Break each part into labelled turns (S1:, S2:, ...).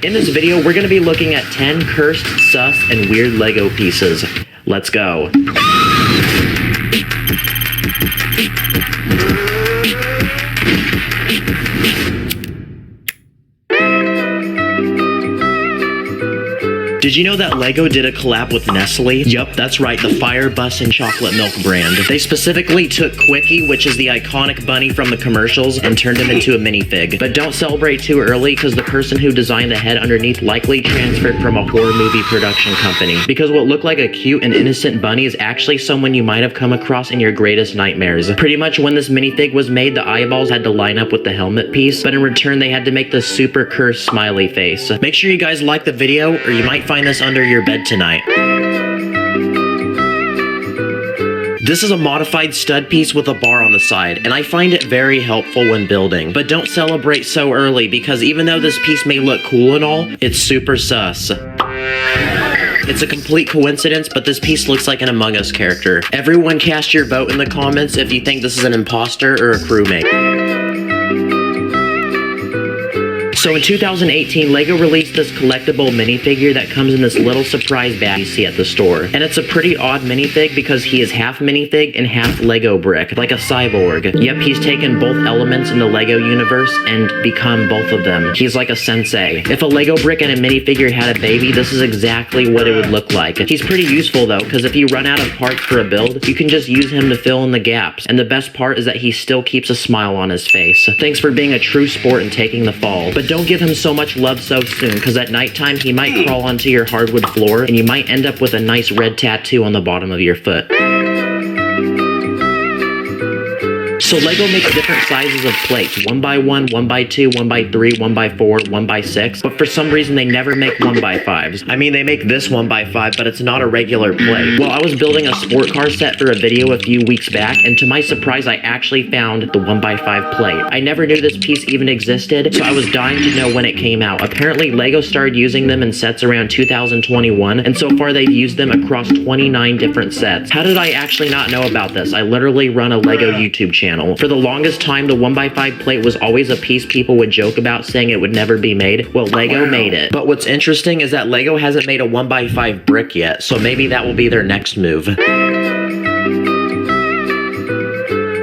S1: In this video, we're going to be looking at 10 cursed, sus, and weird LEGO pieces. Let's go. Did you know that LEGO did a collab with Nestle? Yup, that's right, the Fire Bussin' chocolate milk brand. They specifically took Quickie, which is the iconic bunny from the commercials, and turned him into a minifig. But don't celebrate too early, because the person who designed the head underneath likely transferred from a horror movie production company. Because what looked like a cute and innocent bunny is actually someone you might have come across in your greatest nightmares. Pretty much when this minifig was made, the eyeballs had to line up with the helmet piece, but in return they had to make the super cursed smiley face. Make sure you guys like the video, or you might find this under your bed tonight. This is a modified stud piece with a bar on the side, and I find it very helpful when building. But don't celebrate so early, because even though this piece may look cool and all, it's super sus. It's a complete coincidence, but this piece looks like an Among Us character. Everyone cast your vote in the comments if you think this is an imposter or a crewmate. So in 2018, LEGO released this collectible minifigure that comes in this little surprise bag you see at the store. And it's a pretty odd minifig because he is half minifig and half LEGO brick, like a cyborg. Yep, he's taken both elements in the LEGO universe and become both of them. He's like a sensei. If a LEGO brick and a minifigure had a baby, this is exactly what it would look like. He's pretty useful though, because if you run out of parts for a build, you can just use him to fill in the gaps. And the best part is that he still keeps a smile on his face. Thanks for being a true sport and taking the fall. But don't give him so much love so soon, because at nighttime he might crawl onto your hardwood floor and you might end up with a nice red tattoo on the bottom of your foot. So LEGO makes different sizes of plates, 1x1, 1x2, 1x3, 1x4, 1x6, but for some reason they never make 1x5s. I mean, they make this 1x5, but it's not a regular plate. Well, I was building a sport car set for a video a few weeks back, and to my surprise, I actually found the 1x5 plate. I never knew this piece even existed, so I was dying to know when it came out. Apparently, LEGO started using them in sets around 2021, and so far they've used them across 29 different sets. How did I actually not know about this? I literally run a LEGO YouTube channel. For the longest time, the 1x5 plate was always a piece people would joke about, saying it would never be made. Well, LEGO made it. But what's interesting is that LEGO hasn't made a 1x5 brick yet, so maybe that will be their next move.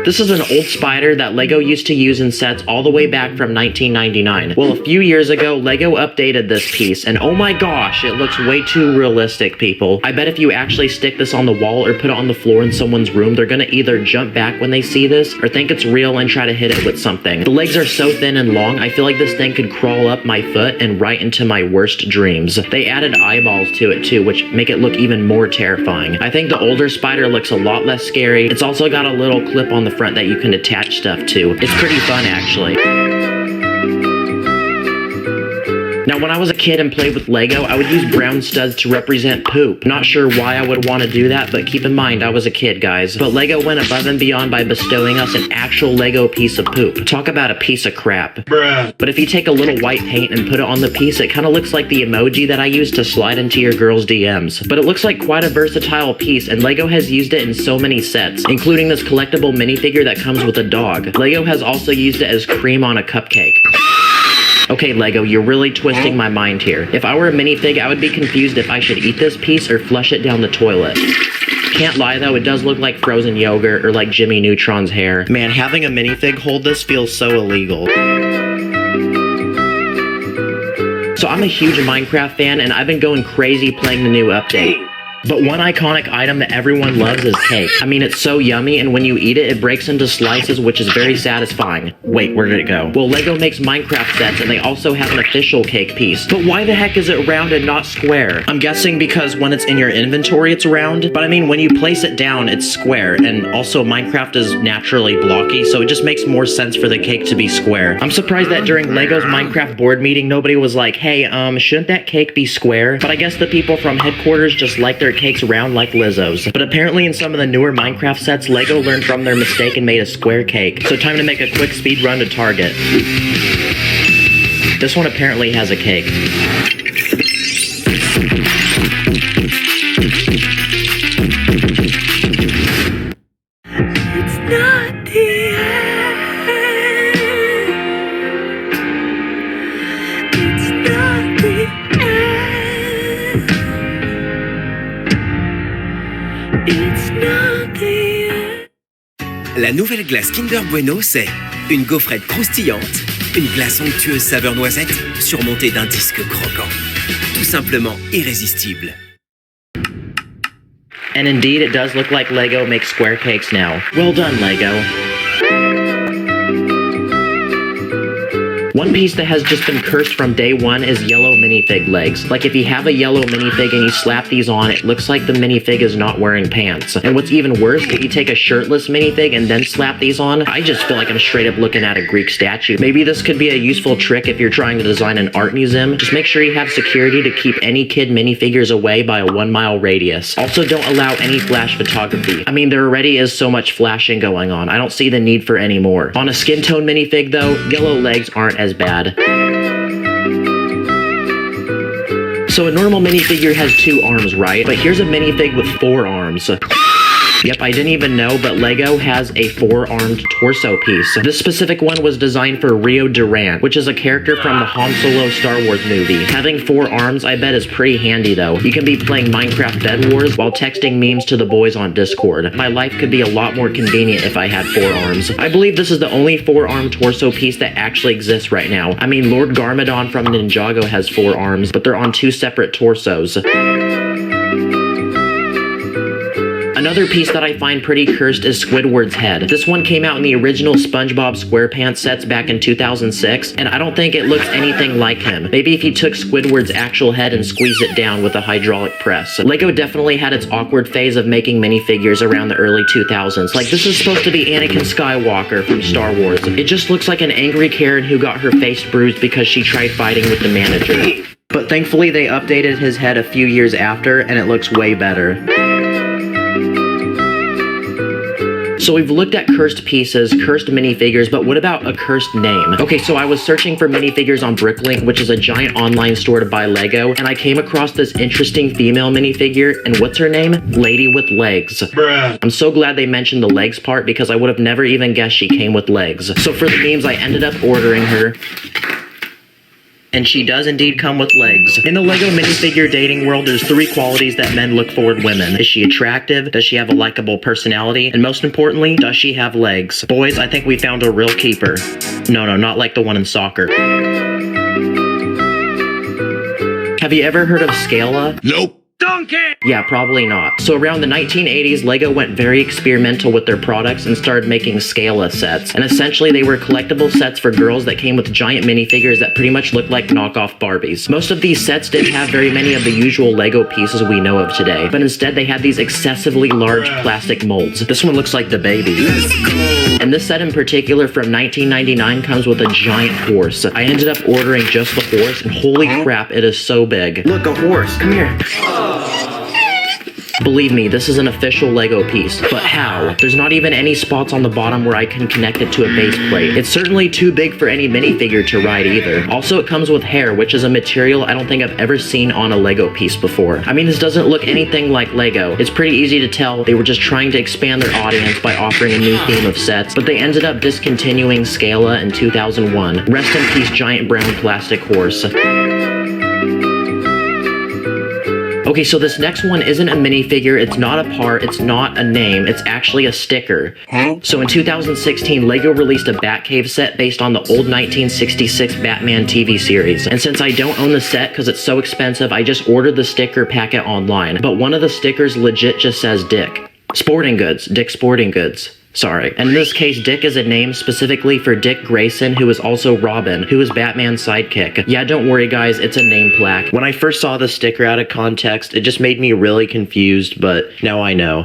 S1: This is an old spider that LEGO used to use in sets all the way back from 1999. Well, a few years ago, LEGO updated this piece, and oh my gosh, it looks way too realistic, people. I bet if you actually stick this on the wall or put it on the floor in someone's room, they're gonna either jump back when they see this, or think it's real and try to hit it with something. The legs are so thin and long, I feel like this thing could crawl up my foot and right into my worst dreams. They added eyeballs to it too, which make it look even more terrifying. I think the older spider looks a lot less scary. It's also got a little clip on the front that you can attach stuff to. It's pretty fun, actually. Now, when I was a kid and played with LEGO, I would use brown studs to represent poop. Not sure why I would want to do that, but keep in mind, I was a kid, guys. But LEGO went above and beyond by bestowing us an actual LEGO piece of poop. Talk about a piece of crap. Bruh. But if you take a little white paint and put it on the piece, it kind of looks like the emoji that I use to slide into your girl's DMs. But it looks like quite a versatile piece, and LEGO has used it in so many sets, including this collectible minifigure that comes with a dog. LEGO has also used it as cream on a cupcake. Okay, LEGO, you're really twisting my mind here. If I were a minifig, I would be confused if I should eat this piece or flush it down the toilet. Can't lie though, it does look like frozen yogurt or like Jimmy Neutron's hair. Man, having a minifig hold this feels so illegal. So I'm a huge Minecraft fan, and I've been going crazy playing the new update. But one iconic item that everyone loves is cake. I mean, it's so yummy, and when you eat it, it breaks into slices, which is very satisfying. Wait, where did it go? Well, LEGO makes Minecraft sets, and they also have an official cake piece. But why the heck is it round and not square? I'm guessing because when it's in your inventory, it's round. But I mean, when you place it down, it's square. And also, Minecraft is naturally blocky, so it just makes more sense for the cake to be square. I'm surprised that during LEGO's Minecraft board meeting, nobody was like, hey, shouldn't that cake be square? But I guess the people from headquarters just like their cakes round like Lizzo's. But apparently in some of the newer Minecraft sets, LEGO learned from their mistake and made a square cake. So time to make a quick speed run to Target. This one apparently has a cake.
S2: It's not the end. It's not the La nouvelle glace Kinder Bueno, c'est une gaufrette croustillante, une glace onctueuse saveur noisette, surmontée d'un disque croquant. Tout simplement irrésistible.
S1: And indeed, it does look like Lego makes square cakes now. Well done, Lego. One piece that has just been cursed from day one is yellow minifig legs. Like if you have a yellow minifig and you slap these on, it looks like the minifig is not wearing pants. And what's even worse, if you take a shirtless minifig and then slap these on, I just feel like I'm straight up looking at a Greek statue. Maybe this could be a useful trick if you're trying to design an art museum. Just make sure you have security to keep any kid minifigures away by a 1 mile radius. Also, don't allow any flash photography. I mean, there already is so much flashing going on. I don't see the need for any more. On a skin tone minifig though, yellow legs aren't as bad. So a normal minifigure has 2 arms, right? But here's a minifig with 4 arms. Yep, I didn't even know, but Lego has a 4-armed torso piece. This specific one was designed for Rio Durant, which is a character from the Han Solo Star Wars movie. Having 4 arms, I bet, is pretty handy though. You can be playing Minecraft Bed Wars while texting memes to the boys on Discord. My life could be a lot more convenient if I had 4 arms. I believe this is the only 4-armed torso piece that actually exists right now. I mean, Lord Garmadon from Ninjago has 4 arms, but they're on 2 separate torsos. Another piece that I find pretty cursed is Squidward's head. This one came out in the original SpongeBob SquarePants sets back in 2006, and I don't think it looks anything like him. Maybe if you took Squidward's actual head and squeezed it down with a hydraulic press. Lego definitely had its awkward phase of making minifigures around the early 2000s. Like, this is supposed to be Anakin Skywalker from Star Wars. It just looks like an angry Karen who got her face bruised because she tried fighting with the manager. But thankfully they updated his head a few years after, and it looks way better. So we've looked at cursed pieces, cursed minifigures, but what about a cursed name? Okay, so I was searching for minifigures on Bricklink, which is a giant online store to buy Lego, and I came across this interesting female minifigure, and what's her name? Lady with Legs. Bruh. I'm so glad they mentioned the legs part because I would have never even guessed she came with legs. So for the memes, I ended up ordering her. And she does indeed come with legs. In the Lego minifigure dating world, there's 3 qualities that men look for in women. Is she attractive? Does she have a likable personality? And most importantly, does she have legs? Boys, I think we found a real keeper. No, not like the one in soccer. Have you ever heard of Scala?
S3: Nope.
S1: Donkey! Yeah, probably not. So around the 1980s, Lego went very experimental with their products and started making Scala sets. And essentially, they were collectible sets for girls that came with giant minifigures that pretty much looked like knockoff Barbies. Most of these sets didn't have very many of the usual Lego pieces we know of today, but instead they had these excessively large plastic molds. This one looks like the baby. And this set in particular from 1999 comes with a giant horse. I ended up ordering just the horse, and holy crap, it is so big. Look, a horse. Come here. Believe me, this is an official Lego piece, but how? There's not even any spots on the bottom where I can connect it to a base plate. It's certainly too big for any minifigure to ride either. Also, it comes with hair, which is a material I don't think I've ever seen on a Lego piece before. I mean, this doesn't look anything like Lego. It's pretty easy to tell they were just trying to expand their audience by offering a new theme of sets, but they ended up discontinuing Scala in 2001. Rest in peace, giant brown plastic horse. Okay, so this next one isn't a minifigure, it's not a part, it's not a name, it's actually a sticker. So in 2016, Lego released a Batcave set based on the old 1966 Batman TV series. And since I don't own the set because it's so expensive, I just ordered the sticker packet online. But one of the stickers legit just says Dick. Sporting Goods, Dick Sporting Goods. Sorry. And in this case, Dick is a name specifically for Dick Grayson, who is also Robin, who is Batman's sidekick. Yeah, don't worry guys, it's a name plaque. When I first saw the sticker out of context, it just made me really confused, but now I know.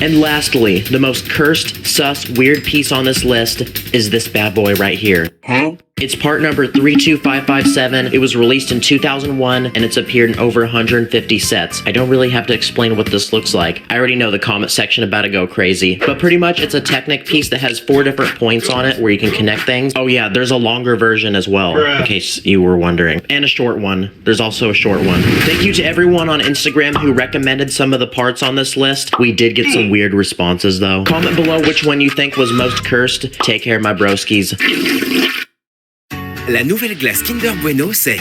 S1: And lastly, the most cursed, sus, weird piece on this list is this bad boy right here. It's part number 32557. It was released in 2001, and it's appeared in over 150 sets. I don't really have to explain what this looks like. I already know the comment section about to go crazy. But pretty much, it's a Technic piece that has 4 different points on it where you can connect things. Oh yeah, there's a longer version as well, in case you were wondering. And a short one. There's also a short one. Thank you to everyone on Instagram who recommended some of the parts on this list. We did get some weird responses though. Comment below which one you think was most cursed. Take care, my broskies.
S2: La nouvelle glace Kinder Bueno, c'est